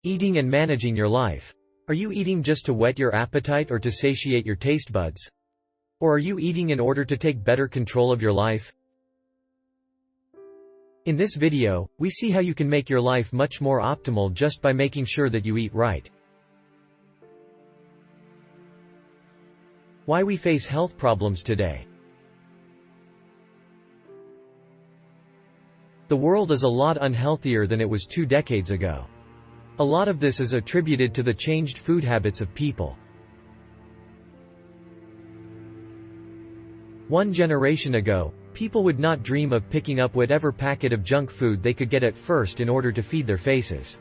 Eating and managing your life. Are you eating just to whet your appetite or to satiate your taste buds? Or are you eating in order to take better control of your life? In this video, we see how you can make your life much more optimal just by making sure that you eat right. Why we face health problems today. The world is a lot unhealthier than it was 2 decades ago. A lot of this is attributed to the changed food habits of people. 1 generation ago, people would not dream of picking up whatever packet of junk food they could get at first in order to feed their faces.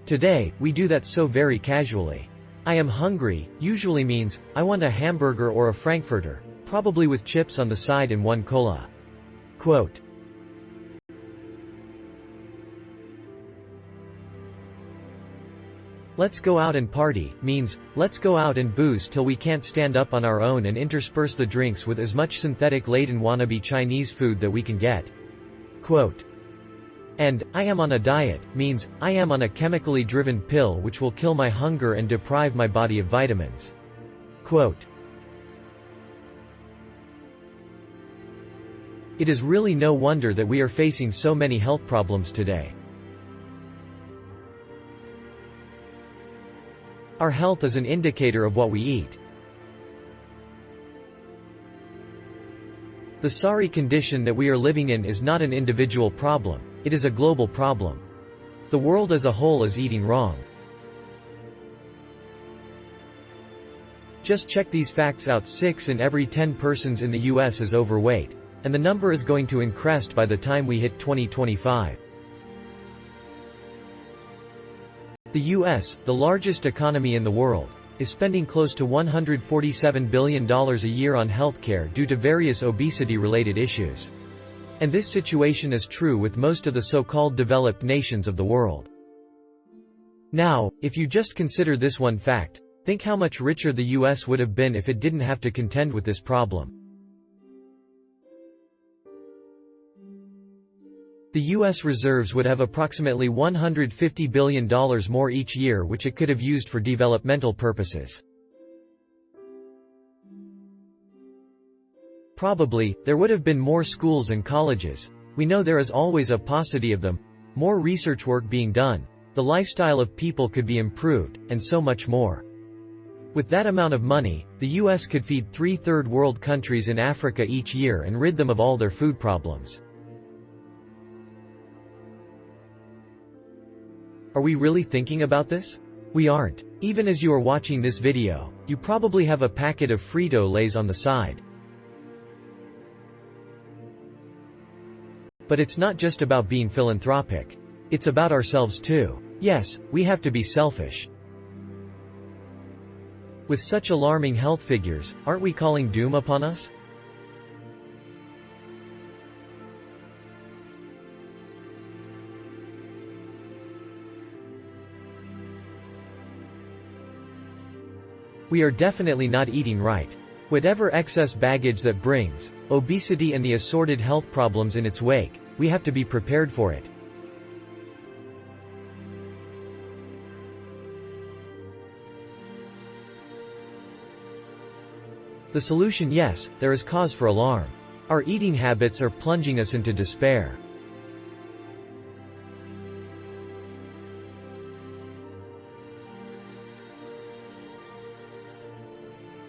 Today, we do that so very casually. I am hungry usually means, I want a hamburger or a frankfurter, probably with chips on the side and 1 cola. Quote. Let's go out and party means, let's go out and booze till we can't stand up on our own and intersperse the drinks with as much synthetic-laden wannabe Chinese food that we can get. Quote. And, I am on a diet, means, I am on a chemically driven pill which will kill my hunger and deprive my body of vitamins. Quote. It is really no wonder that we are facing so many health problems today. Our health is an indicator of what we eat. The sorry condition that we are living in is not an individual problem, it is a global problem. The world as a whole is eating wrong. Just check these facts out: 6 in every 10 persons in the US is overweight, and the number is going to increase by the time we hit 2025. The US, the largest economy in the world, is spending close to $147 billion a year on healthcare due to various obesity-related issues. And this situation is true with most of the so-called developed nations of the world. Now, if you just consider this one fact, think how much richer the US would have been if it didn't have to contend with this problem. The U.S. reserves would have approximately $150 billion more each year, which it could have used for developmental purposes. Probably, there would have been more schools and colleges. We know there is always a paucity of them, more research work being done, the lifestyle of people could be improved, and so much more. With that amount of money, the U.S. could feed 3 third world countries in Africa each year and rid them of all their food problems. Are we really thinking about this? We aren't. Even as you are watching this video, you probably have a packet of Frito-Lays on the side. But it's not just about being philanthropic. It's about ourselves too. Yes, we have to be selfish. With such alarming health figures, aren't we calling doom upon us? We are definitely not eating right. Whatever excess baggage that brings, obesity and the assorted health problems in its wake, we have to be prepared for it. The solution: yes, there is cause for alarm. Our eating habits are plunging us into despair.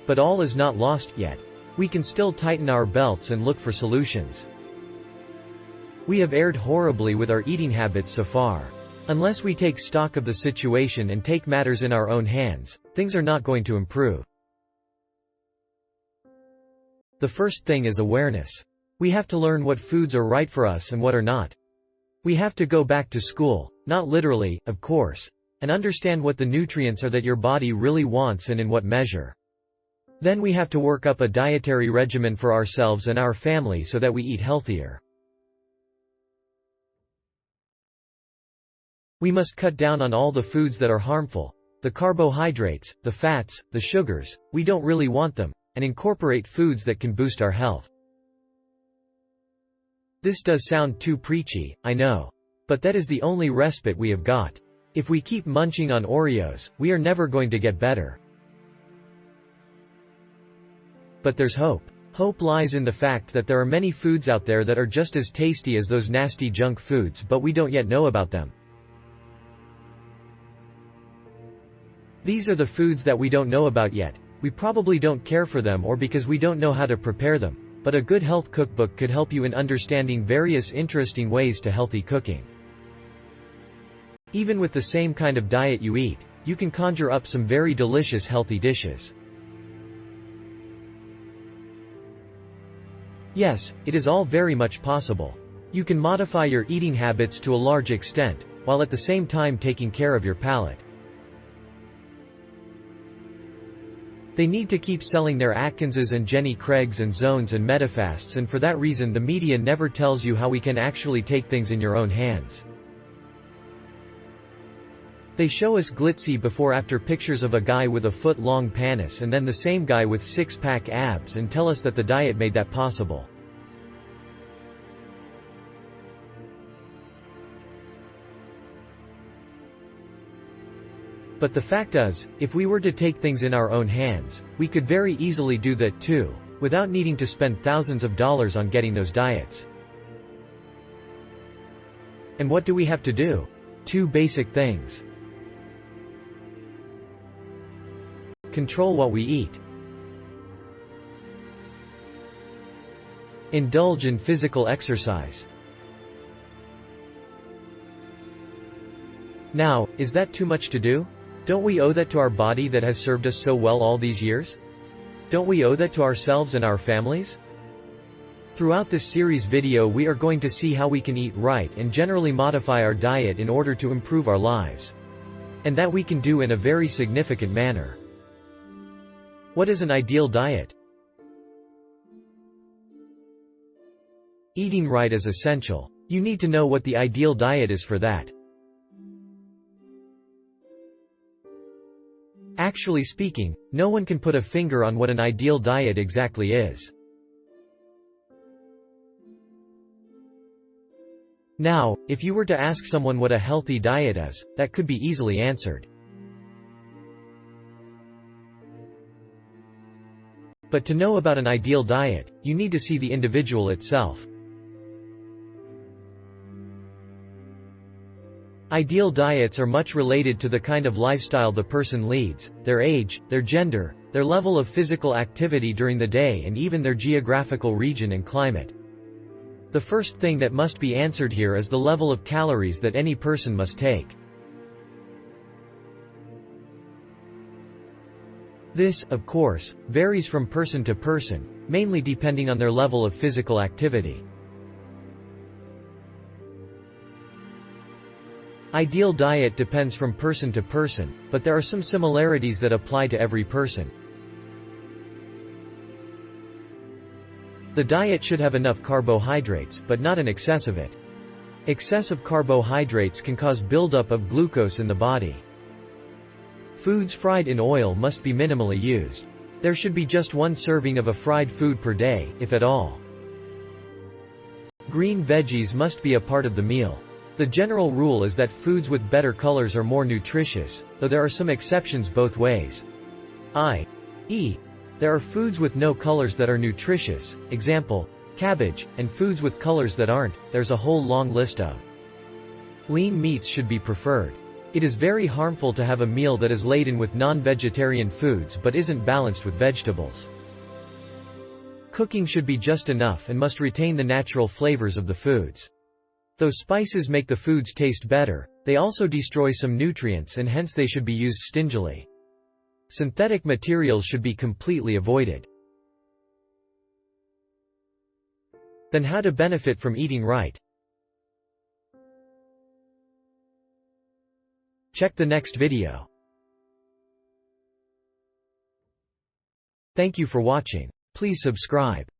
But all is not lost yet. We can still tighten our belts and look for solutions. We have erred horribly with our eating habits so far. Unless we take stock of the situation and take matters in our own hands, things are not going to improve. The first thing is awareness. We have to learn what foods are right for us and what are not. We have to go back to school, not literally, of course, and understand what the nutrients are that your body really wants and in what measure. Then we have to work up a dietary regimen for ourselves and our family so that we eat healthier. We must cut down on all the foods that are harmful, the carbohydrates, the fats, the sugars, we don't really want them, and incorporate foods that can boost our health. This does sound too preachy, I know. But that is the only respite we have got. If we keep munching on Oreos, we are never going to get better. But there's hope. Hope lies in the fact that there are many foods out there that are just as tasty as those nasty junk foods, but we don't yet know about them. These are the foods that we don't know about yet. We probably don't care for them or because we don't know how to prepare them, but a good health cookbook could help you in understanding various interesting ways to healthy cooking. Even with the same kind of diet you eat, you can conjure up some very delicious healthy dishes. Yes, it is all very much possible. You can modify your eating habits to a large extent, while at the same time taking care of your palate. They need to keep selling their Atkinses and Jenny Craigs and Zones and Medifasts, and for that reason the media never tells you how we can actually take things in your own hands. They show us glitzy before-after pictures of a guy with a foot-long penis and then the same guy with six-pack abs and tell us that the diet made that possible. But the fact is, if we were to take things in our own hands, we could very easily do that too, without needing to spend thousands of dollars on getting those diets. And what do we have to do? Two basic things. Control what we eat. Indulge in physical exercise. Now, is that too much to do? Don't we owe that to our body that has served us so well all these years? Don't we owe that to ourselves and our families? Throughout this series video we are going to see how we can eat right and generally modify our diet in order to improve our lives. And that we can do in a very significant manner. What is an ideal diet? Eating right is essential. You need to know what the ideal diet is for that. Actually speaking, no one can put a finger on what an ideal diet exactly is. Now, if you were to ask someone what a healthy diet is, that could be easily answered. But to know about an ideal diet, you need to see the individual itself. Ideal diets are much related to the kind of lifestyle the person leads, their age, their gender, their level of physical activity during the day and even their geographical region and climate. The first thing that must be answered here is the level of calories that any person must take. This, of course, varies from person to person, mainly depending on their level of physical activity. Ideal diet depends from person to person, but there are some similarities that apply to every person. The diet should have enough carbohydrates, but not an excess of it. Excessive carbohydrates can cause buildup of glucose in the body. Foods fried in oil must be minimally used. There should be just one serving of a fried food per day, if at all. Green veggies must be a part of the meal. The general rule is that foods with better colors are more nutritious, though there are some exceptions both ways. i.e., there are foods with no colors that are nutritious, example, cabbage, and foods with colors that aren't, there's a whole long list of. Lean meats should be preferred. It is very harmful to have a meal that is laden with non-vegetarian foods but isn't balanced with vegetables. Cooking should be just enough and must retain the natural flavors of the foods. Though spices make the foods taste better, they also destroy some nutrients and hence they should be used stingily. Synthetic materials should be completely avoided. Then how to benefit from eating right? Check the next video. Thank you for watching. Please subscribe.